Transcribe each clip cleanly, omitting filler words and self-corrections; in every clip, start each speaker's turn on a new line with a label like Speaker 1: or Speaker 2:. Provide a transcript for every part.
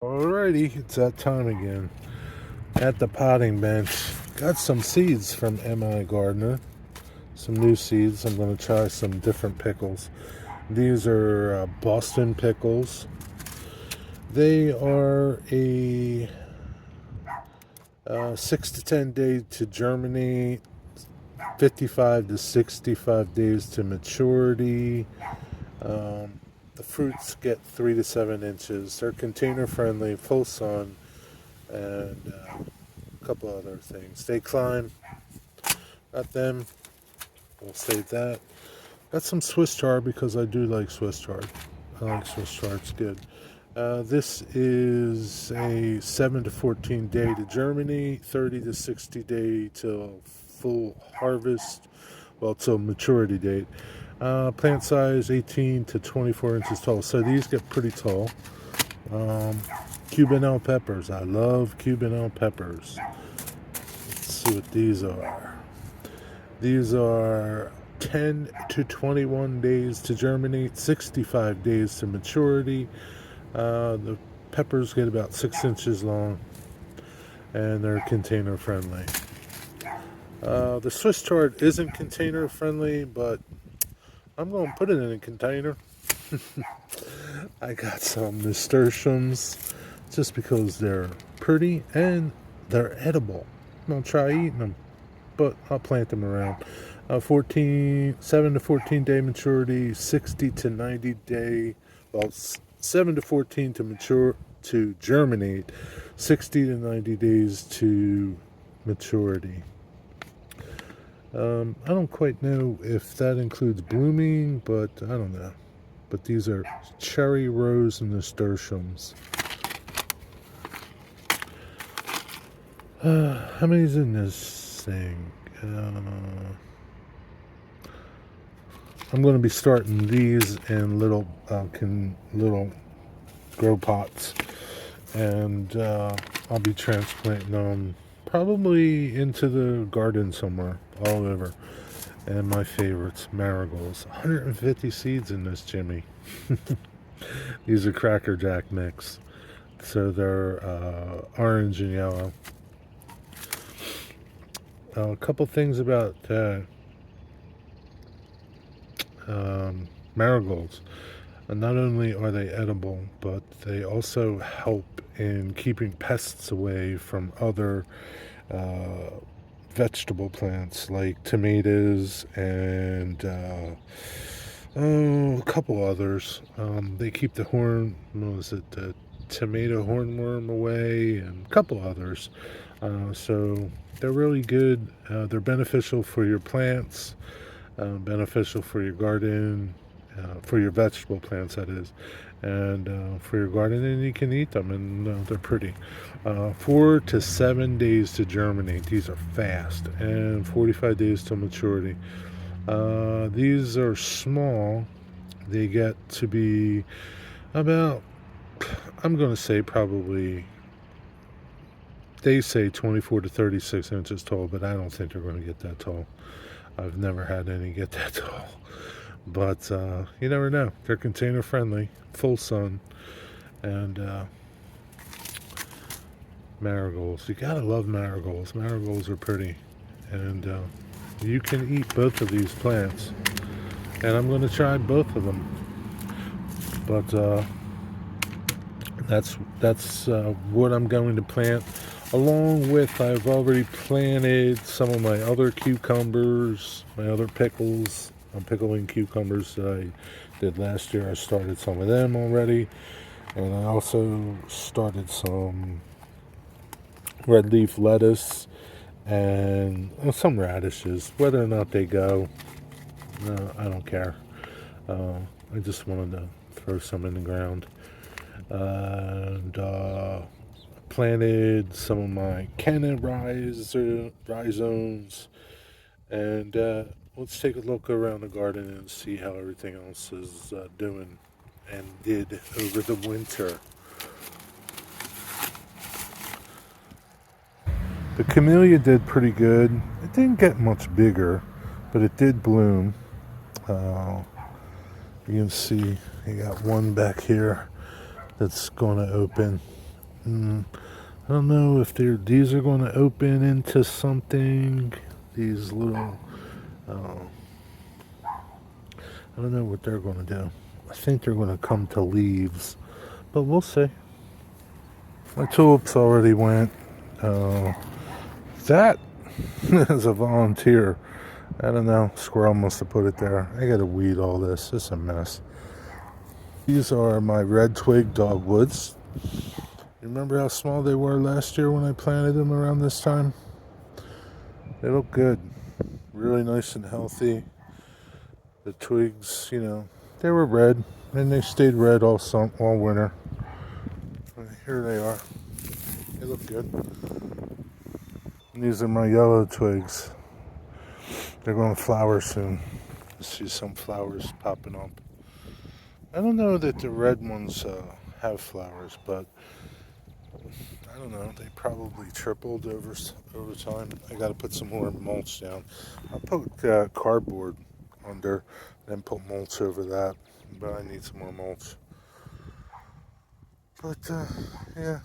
Speaker 1: Alrighty, it's that time again. At the potting bench, got some seeds from M.I. Gardner. Some new seeds. I'm going to try some different pickles. These are Boston pickles. They are a 6 to 10 day to germinate, 55 to 65 days to maturity. The fruits get 3 to 7 inches. They're container friendly, full sun, and a couple other things. They climb. Got them. We'll save that. Got some Swiss chard because I do like Swiss chard. I like Swiss chard. It's good. This is a 7 to 14 day to germinate, 30 to 60 day till full harvest, well, till maturity date. Plant size 18 to 24 inches tall. So these get pretty tall. Cubanelle peppers. I love Cubanelle peppers. Let's see what these are. These are 10 to 21 days to germinate, 65 days to maturity. The peppers get about 6 inches long, and they're container friendly. The Swiss chard isn't container friendly, but I'm going to put it in a container. I got some nasturtiums just because they're pretty and they're edible. I'll try eating them, but I'll plant them around. 7 to 14 day maturity, 60 to 90 day, well, 7 to 14 to mature, to germinate, 60 to 90 days to maturity. I don't quite know if that includes blooming, but I don't know. But these are cherry rose and nasturtiums. How many's in this thing? I'm going to be starting these in little grow pots, and I'll be transplanting them probably into the garden somewhere, all over. And my favorites, marigolds. 150 seeds in this Jimmy. These are Crackerjack mix, so they're orange and yellow. A couple things about marigolds. Not only are they edible, but they also help in keeping pests away from other vegetable plants like tomatoes and a couple others. They keep the the tomato hornworm away, and a couple others. So they're really good. They're beneficial for your plants, beneficial for your garden, for your vegetable plants, that is, and for your garden, and you can eat them, and they're pretty. 4 to 7 days to germinate. These are fast, and 45 days to maturity. These are small. They get to be about, I'm going to say probably, they say 24 to 36 inches tall, but I don't think they're going to get that tall. I've never had any get that tall. But you never know. They're container friendly, full sun, and marigolds. You gotta love marigolds. Marigolds are pretty, and you can eat both of these plants. And I'm going to try both of them. But that's what I'm going to plant. Along with, I've already planted some of my other cucumbers, my other pickles. I'm pickling cucumbers that I did last year. I started some of them already. And I also started some red leaf lettuce and some radishes. Whether or not they go, I don't care. I just wanted to throw some in the ground. And planted some of my canna rhizomes. And let's take a look around the garden and see how everything else is doing and did over the winter. The camellia did pretty good. It didn't get much bigger, but it did bloom. You can see you got one back here that's going to open. I don't know if these are going to open into something. These little, uh, I don't know what they're going to do. I think they're going to come to leaves, but we'll see. My tulips already went. That is a volunteer. I don't know. Squirrel must have put it there. I gotta weed all this. It's a mess. These are my red twig dogwoods. You remember how small they were last year when I planted them around this time? They look good. Really nice and healthy. The twigs, they were red, and they stayed red all winter. And here they are. They look good. And these are my yellow twigs. They're going to flower soon. I see some flowers popping up. I don't know that the red ones have flowers, but I don't know. They probably tripled over time. I got to put some more mulch down. I'll put cardboard under, then put mulch over that. But I need some more mulch. But yeah,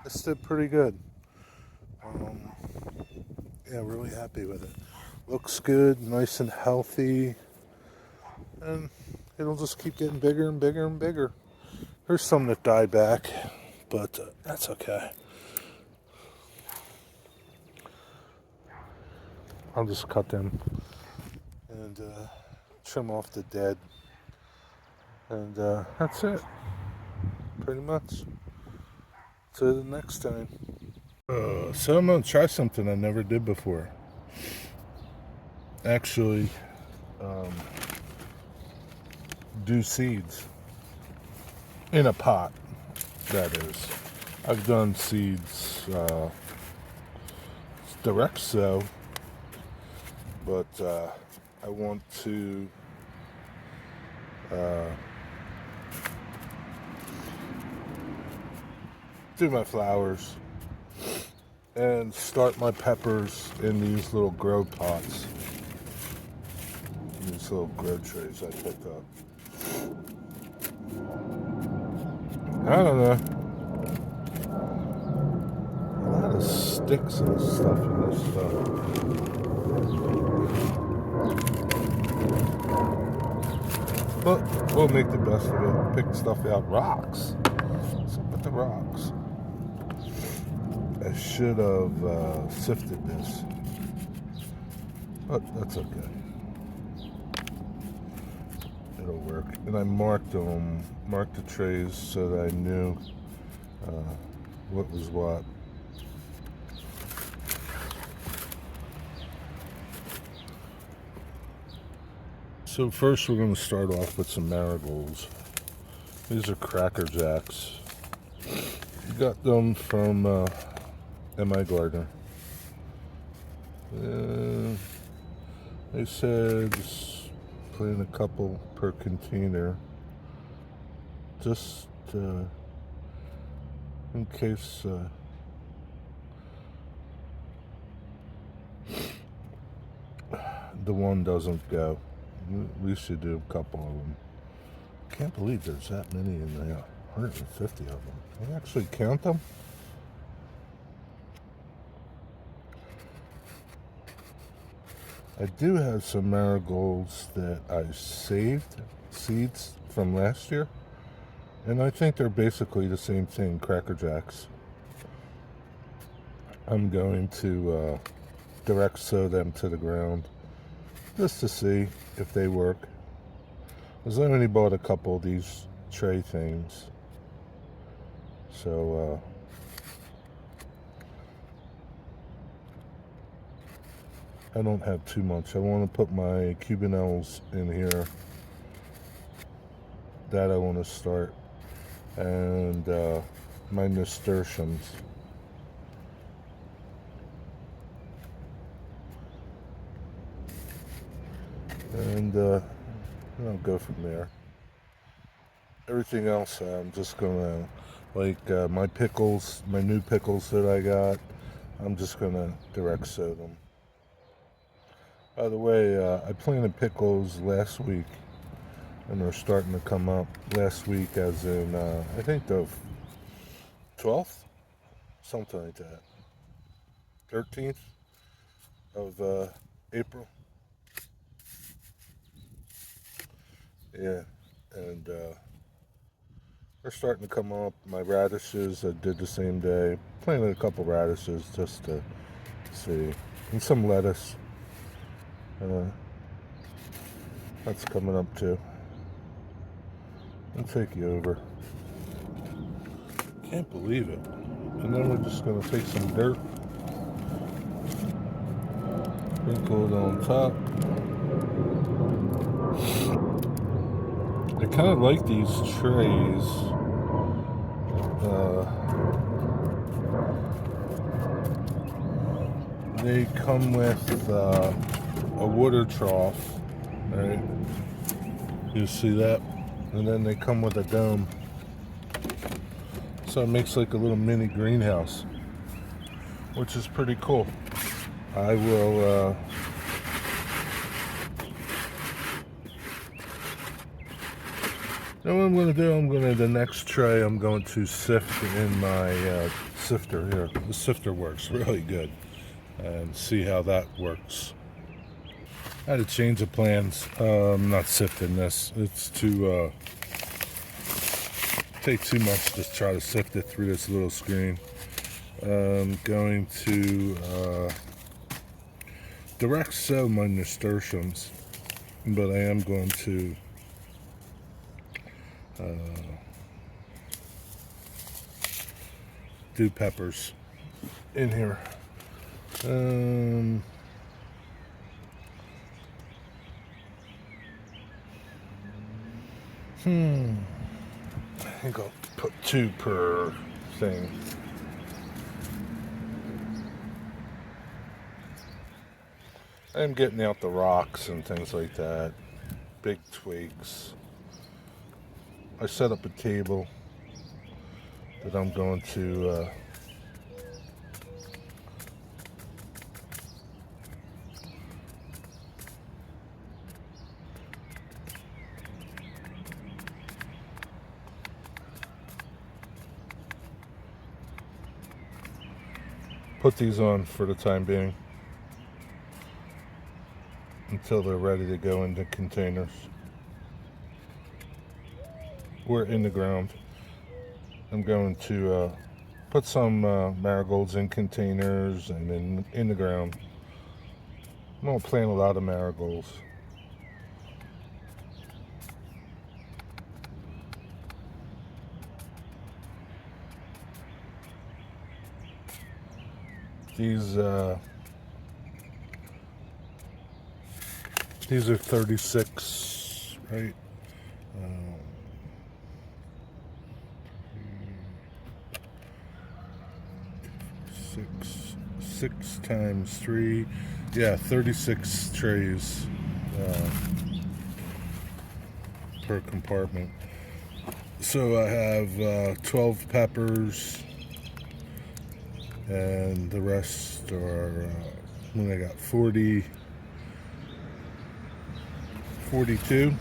Speaker 1: this did pretty good. Yeah, really happy with it. Looks good, nice and healthy, and it'll just keep getting bigger and bigger and bigger. There's some that die back, but that's okay. I'll just cut them and trim off the dead, and that's it, pretty much. Till the next time. So I'm gonna try something I never did before. Actually, do seeds in a pot. That is, I've done seeds direct sow, but I want to do my flowers and start my peppers in these little grow pots. These little grow trays I picked up. I don't know. A lot of sticks and stuff in this stuff. But we'll make the best of it. Pick stuff out. Rocks. What's up with the rocks? I should have sifted this. But that's okay. It'll work. And I marked the trays so that I knew what was what. So first we're going to start off with some marigolds. These are Crackerjacks. Got them from M.I. Gardner. They said plant a couple per container, just in case the one doesn't go. We should do a couple of them. Can't believe there's that many in there. 150 of them. Can you actually count them? I do have some marigolds that I saved seeds from last year, and I think they're basically the same thing, Crackerjacks. I'm going to direct sow them to the ground just to see if they work. Because I only bought a couple of these tray things, so I don't have too much. I want to put my Cubanelles in here. That I want to start. And my Nasturtiums. And I'll go from there. Everything else, I'm just gonna, like my pickles, my new pickles that I got, I'm just gonna direct sow them. By the way, I planted pickles last week. and they're starting to come up. Last week, as in I think the 12th, something like that, 13th of April. Yeah, and they're starting to come up. My radishes, I did the same day. Planted a couple radishes just to see, and some lettuce. That's coming up too. I'll take you over. Can't believe it. And then we're just gonna take some dirt, sprinkle it on top. I kind of like these trays. They come with a water trough, right? You see that? And then they come with a dome. So it makes like a little mini greenhouse, which is pretty cool. I will now what I'm going to do, the next tray, I'm going to sift in my sifter here. The sifter works really good, and see how that works. I had a change of plans. I'm not sifting this. It's too take too much to try to sift it through this little screen. I'm going to direct sow my nasturtiums, but I am going to do peppers in here. I think I'll put 2 per thing. I'm getting out the rocks and things like that, big twigs. I set up a table that I'm going to put these on for the time being until they're ready to go into containers or in the ground. I'm going to put some marigolds in containers and then in the ground. I'm going to plant a lot of marigolds. These are 36, right? 6 times 3, yeah, 36 trays per compartment. So I have 12 peppers, and the rest are, I got 42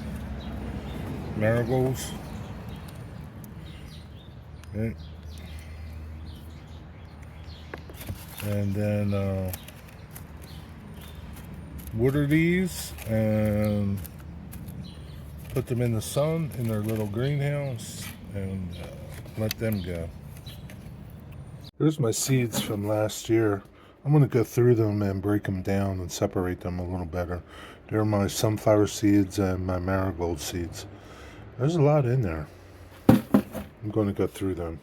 Speaker 1: marigolds. Okay. And then water these and put them in the sun in their little greenhouse and let them go. Here's my seeds from last year. I'm going to go through them and break them down and separate them a little better. They're my sunflower seeds and my marigold seeds. There's a lot in there. I'm going to go through them.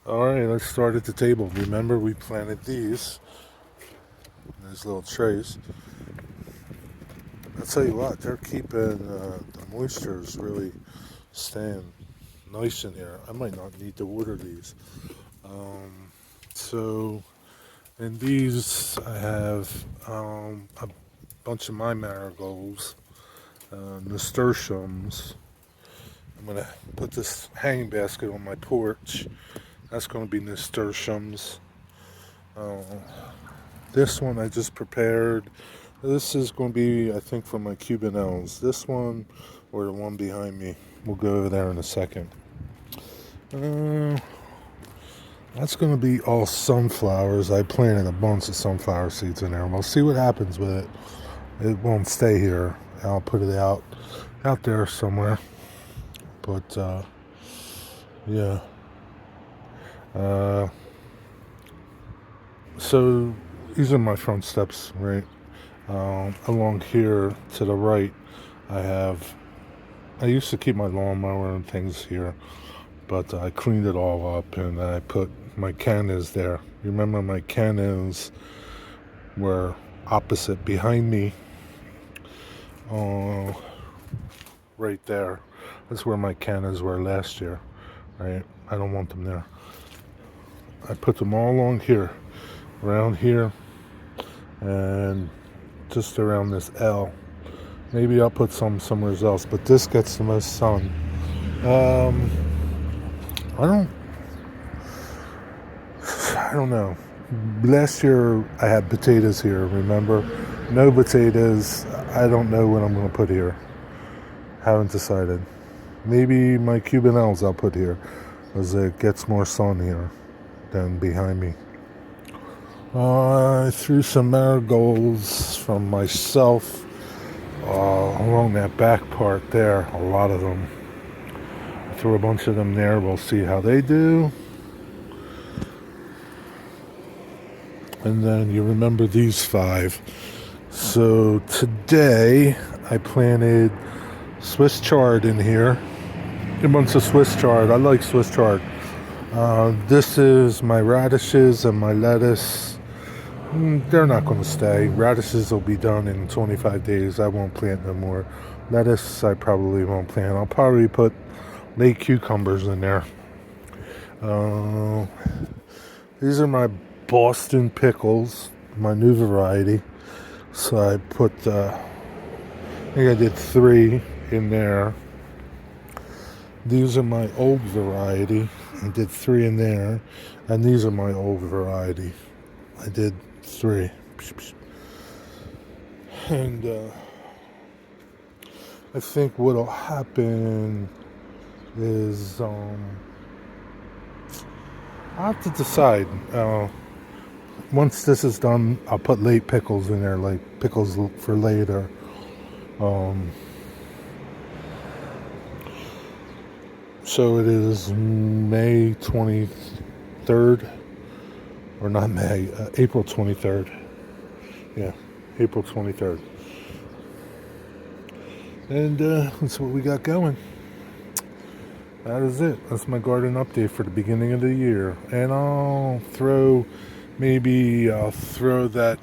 Speaker 1: Alright, let's start at the table. Remember, we planted these little trays. I'll tell you what, they're keeping the moistures really staying nice in here. I might not need to water these. So in these I have a bunch of my marigolds, nasturtiums. I'm going to put this hanging basket on my porch. That's going to be nasturtiums. This one I just prepared. This is going to be, I think, for my Cubanelles. This one or the one behind me. We'll go over there in a second. That's going to be all sunflowers. I planted a bunch of sunflower seeds in there. We'll see what happens with it. It won't stay here. I'll put it out there somewhere. But, yeah. So these are my front steps, right? Along here to the right, I used to keep my lawnmower and things here, but I cleaned it all up and I put my cannas there. You remember my cannas were opposite behind me, right there. That's where my cannas were last year, right? I don't want them there. I put them all along here, around here, and just around this L. Maybe I'll put some somewhere else, but this gets the most sun. I don't know. Last year I had potatoes here, remember? No potatoes. I don't know what I'm going to put here. Haven't decided. Maybe my Cubanelles I'll put here, as it gets more sun here than behind me. I threw some marigolds from myself along that back part there, a lot of them. I threw a bunch of them there. We'll see how they do. And then you remember these 5. So today I planted Swiss chard in here. A bunch of Swiss chard. I like Swiss chard. This is my radishes and my lettuce. They're not going to stay. Radishes will be done in 25 days. I won't plant no more. Lettuce I probably won't plant. I'll probably put late cucumbers in there. These are my Boston pickles, my new variety. So I put, I think I did 3 in there. These are my old variety. I did 3 in there. And these are my old variety. I did 3. And I think what'll happen is I'll have to decide. Once this is done, I'll put late pickles in there, like pickles for later. So it is May 23rd, or not May, April 23rd. Yeah, April 23rd. And that's what we got going. That is it. That's my garden update for the beginning of the year. And I'll throw that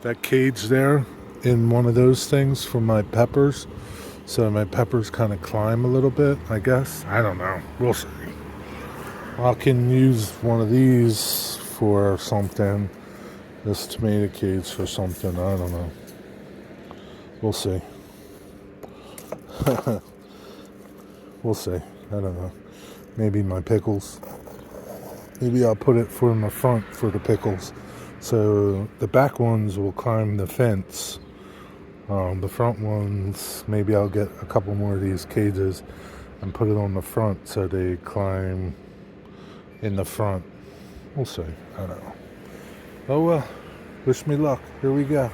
Speaker 1: that cage there in one of those things for my peppers. So my peppers kind of climb a little bit, I guess. I don't know. We'll see. I can use one of these for something. This tomato cage for something. I don't know. We'll see. We'll see. I don't know. Maybe my pickles. Maybe I'll put it in the front for the pickles. So the back ones will climb the fence. The front ones, maybe I'll get a couple more of these cages and put it on the front so they climb in the front. We'll see. I don't know. Oh well. Wish me luck. Here we go.